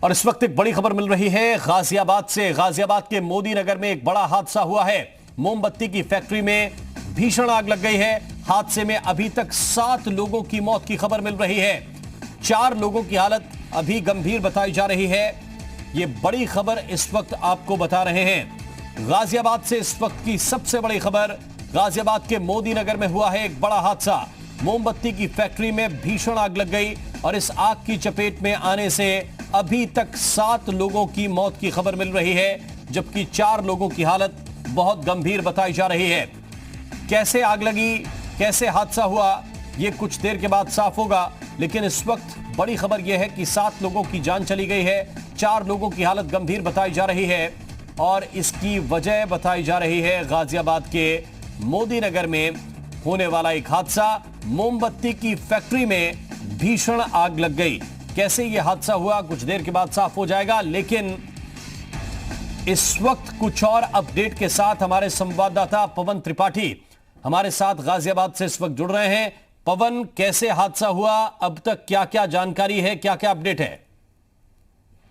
और इस वक्त एक बड़ी खबर मिल रही है गाजियाबाद से। गाजियाबाद के मोदी नगर में एक बड़ा हादसा हुआ है। मोमबत्ती की फैक्ट्री में भीषण आग लग गई है। हादसे में अभी तक 7 लोगों की मौत की खबर मिल रही है। 4 लोगों की हालत अभी गंभीर बताई जा रही है। ये बड़ी खबर इस वक्त आपको बता रहे हैं। गाजियाबाद से इस वक्त की सबसे बड़ी खबर, गाजियाबाद के मोदी नगर में हुआ है एक बड़ा हादसा। मोमबत्ती की फैक्ट्री में भीषण आग लग गई और इस आग की चपेट में आने से अभी तक 7 लोगों की मौत की खबर मिल रही है, जबकि 4 लोगों की हालत बहुत गंभीर बताई जा रही है। कैसे आग लगी, कैसे हादसा हुआ, यह कुछ देर के बाद साफ होगा, लेकिन इस वक्त बड़ी खबर यह है कि 7 लोगों की जान चली गई है, 4 लोगों की हालत गंभीर बताई जा रही है और इसकी वजह बताई जा रही है गाजियाबाद के मोदी नगर में होने वाला एक हादसा। मोमबत्ती की फैक्ट्री में भीषण आग लग गई। कैसे यह हादसा हुआ कुछ देर के बाद साफ हो जाएगा, लेकिन इस वक्त कुछ और अपडेट के साथ हमारे संवाददाता पवन त्रिपाठी हमारे साथ गाजियाबाद से इस वक्त जुड़ रहे हैं। पवन, कैसे हादसा हुआ, अब तक क्या क्या जानकारी है, क्या क्या अपडेट है?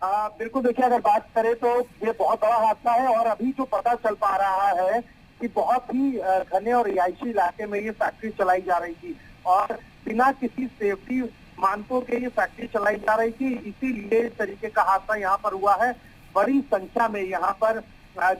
बिल्कुल, देखिए, अगर बात करें तो ये बहुत बड़ा हादसा है और अभी जो पता चल पा रहा है कि बहुत ही घने और रिहायशी इलाके में ये फैक्ट्री चलाई जा रही थी और बिना किसी सेफ्टी मानकों के ये फैक्ट्री चलाई जा रही थी, इसीलिए इस तरीके का हादसा यहाँ पर हुआ है। बड़ी संख्या में यहाँ पर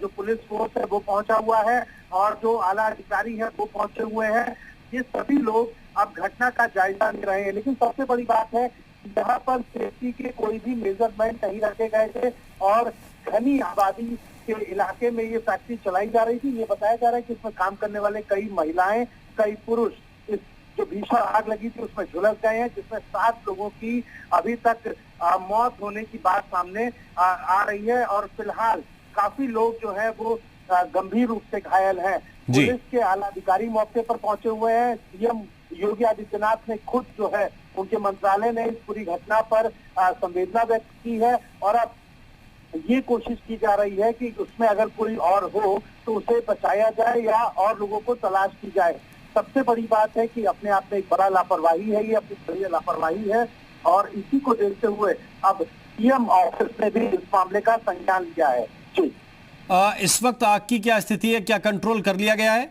जो पुलिस फोर्स है वो पहुंचा हुआ है और जो आला अधिकारी है वो पहुंचे हुए हैं। ये सभी लोग अब घटना का जायजा ले रहे हैं, लेकिन सबसे बड़ी बात है यहाँ पर सेफ्टी के कोई भी मेजरमेंट नहीं रखे गए थे और घनी आबादी के इलाके में ये फैक्ट्री चलाई जा रही थी। ये बताया जा रहा है कि इसमें काम करने वाले कई महिलाएं, कई पुरुष इस जो भीषण आग लगी थी उसमें झुलस गए हैं, जिसमें 7 लोगों की अभी तक मौत होने की बात सामने आ रही है और फिलहाल काफी लोग जो है वो गंभीर रूप से घायल हैं। पुलिस के आला अधिकारी मौके पर पहुंचे हुए हैं। सीएम योगी आदित्यनाथ ने खुद जो है उनके मंत्रालय ने इस पूरी घटना पर संवेदना व्यक्त की है और अब ये कोशिश की जा रही है कि उसमें अगर कोई और हो तो उसे बचाया जाए या और लोगों को तलाश की जाए। सबसे बड़ी बात है कि अपने आप में एक बड़ा लापरवाही है, ये अपनी बड़ी लापरवाही है और इसी को देखते हुए अब सीएम ऑफिस ने भी इस मामले का संज्ञान लिया है। जी, इस वक्त आग की क्या स्थिति है, क्या कंट्रोल कर लिया गया है?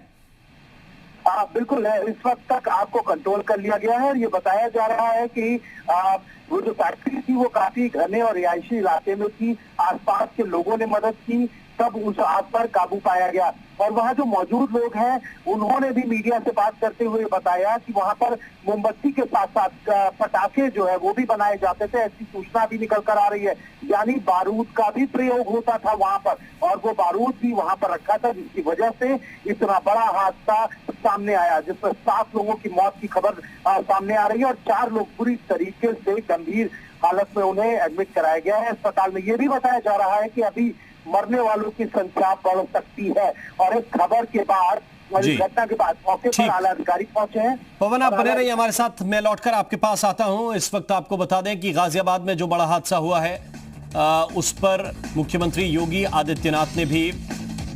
बिल्कुल है, इस वक्त तक आग को कंट्रोल कर लिया गया है और ये बताया जा रहा है कि वो जो फैक्ट्री थी वो काफी घने और रिहायशी इलाके में थी। आसपास के लोगों ने मदद की, तब उस आग पर काबू पाया गया और वहाँ जो मौजूद लोग हैं उन्होंने भी मीडिया से बात करते हुए बताया कि वहाँ पर मोमबत्ती के साथ साथ पटाखे जो है वो भी बनाए जाते थे। ऐसी सूचना भी निकल कर आ रही है, यानी बारूद का भी प्रयोग होता था वहाँ पर और वो बारूद भी वहाँ पर रखा था, जिसकी वजह से इतना बड़ा हादसा सामने आया, जिसमें 7 लोगों की मौत की खबर सामने आ रही है और 4 लोग पूरी तरीके से गंभीर हालत में उन्हें एडमिट कराया गया है अस्पताल में। ये भी बताया जा रहा है कि अभी मरने वालों की संख्या बढ़ सकती है और इस खबर के बाद, घटना के बाद मौके पर आला अधिकारी पहुंचे हैं। पवन, आप बने रहिए हमारे साथ, मैं लौटकर आपके पास आता हूं। इस वक्त आपको बता दें कि गाजियाबाद में जो बड़ा हादसा हुआ है उस पर मुख्यमंत्री योगी आदित्यनाथ ने भी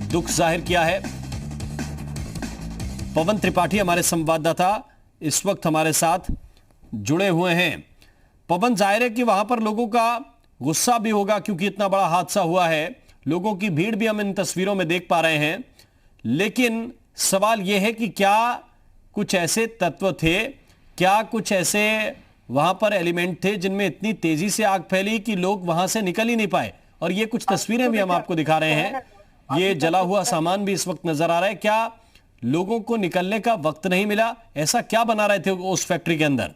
दुख जाहिर किया है। पवन त्रिपाठी हमारे संवाददाता इस वक्त हमारे साथ जुड़े हुए हैं। पवन, जाहिर है कि वहां पर लोगों का गुस्सा भी होगा क्योंकि इतना बड़ा हादसा हुआ है, लोगों की भीड़ भी हम इन तस्वीरों में देख पा रहे हैं, लेकिन सवाल यह है कि क्या कुछ ऐसे तत्व थे, क्या कुछ ऐसे वहां पर एलिमेंट थे जिनमें इतनी तेजी से आग फैली कि लोग वहां से निकल ही नहीं पाए? और ये कुछ तस्वीरें भी हम आपको दिखा रहे हैं, ये जला हुआ सामान भी इस वक्त नजर आ रहा है। क्या लोगों को निकलने का वक्त नहीं मिला? ऐसा क्या बना रहे थे उस फैक्ट्री के अंदर?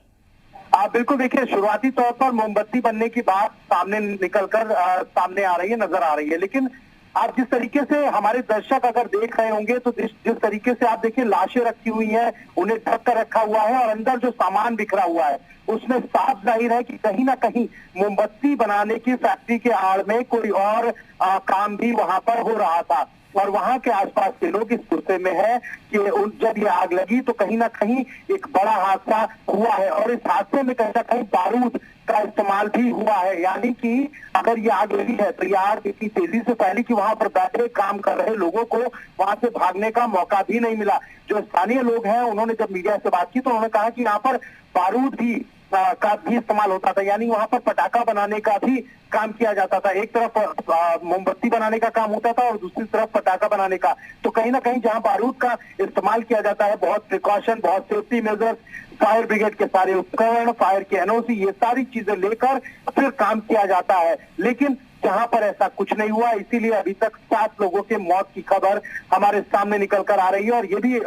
बिल्कुल, देखिए, शुरुआती तौर पर मोमबत्ती बनने की बात सामने निकलकर सामने आ रही है, नजर आ रही है, लेकिन आप जिस तरीके से हमारे दर्शक अगर देख रहे होंगे तो जिस तरीके से आप देखिए लाशें रखी हुई हैं, उन्हें ढक कर रखा हुआ है और अंदर जो सामान बिखरा हुआ है उसमें साफ जाहिर है कि कहीं ना कहीं मोमबत्ती बनाने की फैक्ट्री के आड़ में कोई और काम भी वहां पर हो रहा था और वहां के आसपास के लोग इस गुस्से में है कि जब ये आग लगी तो कहीं ना कहीं एक बड़ा हादसा हुआ है और इस हादसे में कहीं ना कहीं बारूद का इस्तेमाल भी हुआ है। यानी कि अगर ये आग लगी है तो ये आग इतनी तेजी से फैली कि वहां पर बैठे काम कर रहे लोगों को वहां से भागने का मौका भी नहीं मिला। जो स्थानीय लोग हैं उन्होंने जब मीडिया से बात की तो उन्होंने कहा कि यहाँ पर बारूद भी का भी इस्तेमाल होता था, यानी वहां पर पटाखा बनाने का भी काम किया जाता था। एक तरफ मोमबत्ती बनाने का काम होता था और दूसरी तरफ पटाखा बनाने का। तो कहीं ना कहीं जहां बारूद का इस्तेमाल किया जाता है, बहुत प्रिकॉशन, बहुत सेफ्टी मेजर्स, फायर ब्रिगेड के सारे उपकरण, फायर के एनओसी, ये सारी चीजें लेकर फिर काम किया जाता है। लेकिन जहां पर ऐसा कुछ नहीं हुआ, इसीलिए अभी तक 7 लोगों के मौत की खबर हमारे सामने निकल कर आ रही है। और ये भी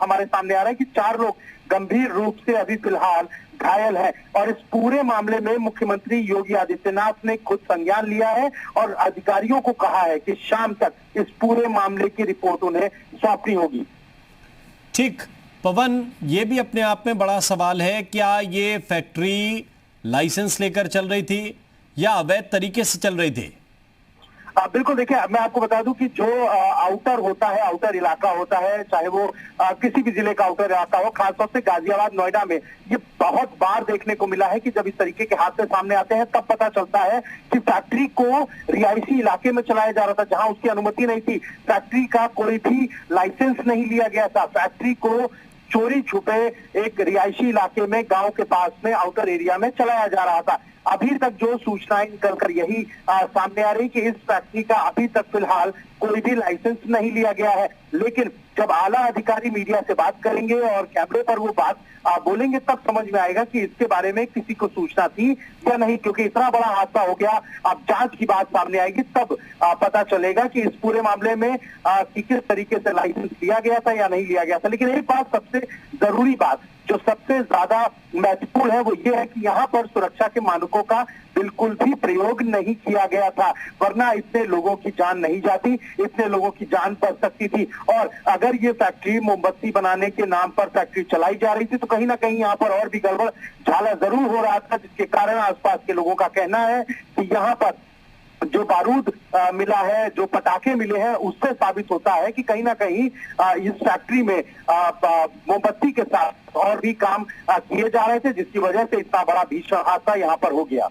हमारे सामने आ रहा है कि 4 लोग गंभीर रूप से अभी फिलहाल घायल है। और इस पूरे मामले में मुख्यमंत्री योगी आदित्यनाथ ने खुद संज्ञान लिया है और अधिकारियों को कहा है कि शाम तक इस पूरे मामले की रिपोर्ट उन्हें सौंपनी होगी। ठीक पवन, ये भी अपने आप में बड़ा सवाल है, क्या ये फैक्ट्री लाइसेंस लेकर चल रही थी या अवैध तरीके से चल रही थी? बिल्कुल, देखिए मैं आपको बता दूं कि जो आउटर होता है, आउटर इलाका होता है, चाहे वो किसी भी जिले का आउटर इलाका हो, खासतौर से गाजियाबाद, नोएडा में ये बहुत बार देखने को मिला है कि जब इस तरीके के हादसे सामने आते हैं तब पता चलता है कि फैक्ट्री को रिहायशी इलाके में चलाया जा रहा था जहां उसकी अनुमति नहीं थी। फैक्ट्री का कोई भी लाइसेंस नहीं लिया गया था। फैक्ट्री को चोरी छुपे एक रिहायशी इलाके में, गांव के पास में, आउटर एरिया में चलाया जा रहा था। अभी तक जो सूचनाएं निकलकर यही सामने आ रही कि इस फैक्ट्री का अभी तक फिलहाल कोई भी लाइसेंस नहीं लिया गया है। लेकिन जब आला अधिकारी मीडिया से बात करेंगे और कैमरे पर वो बात बोलेंगे तब समझ में आएगा कि इसके बारे में किसी को सूचना थी या नहीं, क्योंकि इतना बड़ा हादसा हो गया। अब जांच की बात सामने आएगी तब पता चलेगा कि इस पूरे मामले में कि किस तरीके से लाइसेंस लिया गया था या नहीं लिया गया था। लेकिन एक बात, सबसे जरूरी बात जो सबसे ज्यादा महत्वपूर्ण है वो ये है कि यहाँ पर सुरक्षा के मानकों का बिल्कुल भी प्रयोग नहीं किया गया था, वरना इतने लोगों की जान नहीं जाती, इतने लोगों की जान बच सकती थी। और अगर ये फैक्ट्री मोमबत्ती बनाने के नाम पर फैक्ट्री चलाई जा रही थी तो कहीं ना कहीं यहाँ पर और भी गड़बड़ झाला जरूर हो रहा था, जिसके कारण आसपास के लोगों का कहना है कि यहाँ पर जो बारूद मिला है, जो पटाखे मिले हैं, उससे साबित होता है कि कहीं ना कहीं इस फैक्ट्री में मोमबत्ती के साथ और भी काम किए जा रहे थे, जिसकी वजह से इतना बड़ा भीषण हादसा यहाँ पर हो गया।